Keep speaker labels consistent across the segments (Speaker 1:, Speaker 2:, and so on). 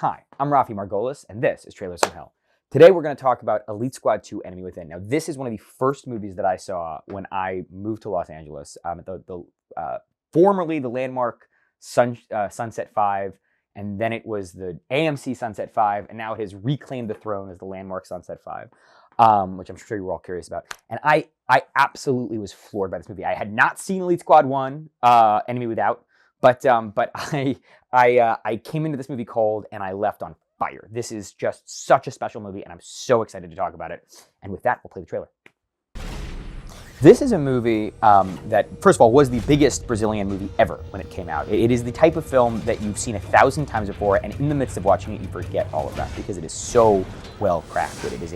Speaker 1: Hi, I'm Rafi Margolis, and this is Trailers from Hell. Today we're going to talk about Elite Squad 2: Enemy Within. Now, this is one of the first movies that I saw when I moved to Los Angeles. Formerly the landmark Sunset 5, and then it was the AMC Sunset 5, and now it has reclaimed the throne as the landmark Sunset 5, which I'm sure you were all curious about. And I absolutely was floored by this movie. I had not seen Elite Squad 1, Enemy Without, but I came into this movie cold and I left on fire. This is just such a special movie, and I'm so excited to talk about it. And with that, we'll play the trailer. This is a movie that, first of all, was the biggest Brazilian movie ever when it came out. It is the type of film that you've seen 1,000 times before, and in the midst of watching it, you forget all of that because it is so well crafted. It is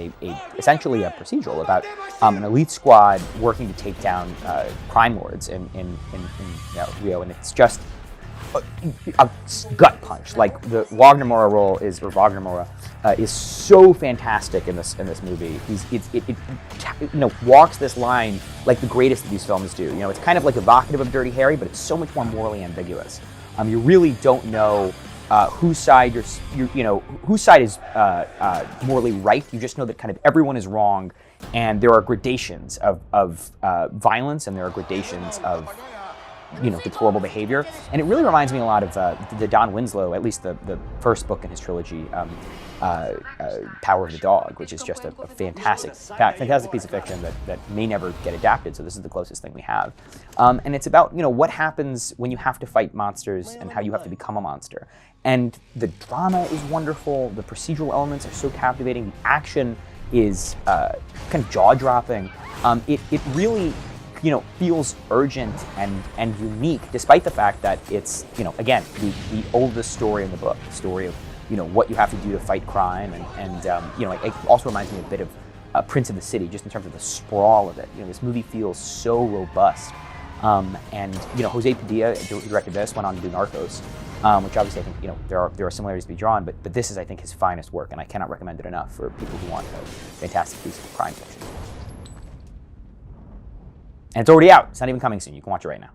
Speaker 1: essentially a procedural about an elite squad working to take down crime lords in Rio, and it's just a gut punch. Like the Wagner Moura role is so fantastic in this movie. It walks this line like the greatest of these films do. It's kind of like evocative of Dirty Harry, but it's so much more morally ambiguous. You really don't know whose side is morally right. You just know that kind of everyone is wrong, and there are gradations of violence, and there are gradations of deplorable behavior. And it really reminds me a lot of the Don Winslow, at least the first book in his trilogy, Power of the Dog, which is just a fantastic piece of fiction that may never get adapted, so this is the closest thing we have. And it's about, what happens when you have to fight monsters and how you have to become a monster. And the drama is wonderful, the procedural elements are so captivating, the action is kind of jaw-dropping. It really feels urgent and unique, despite the fact that it's, again, the oldest story in the book, the story of, what you have to do to fight crime, and it also reminds me a bit of Prince of the City, just in terms of the sprawl of it. This movie feels so robust, and José Padilha, who directed this, went on to do Narcos, which obviously I think, there are similarities to be drawn, but this is, I think, his finest work, and I cannot recommend it enough for people who want a fantastic piece of crime fiction. And it's already out. It's not even coming soon. You can watch it right now.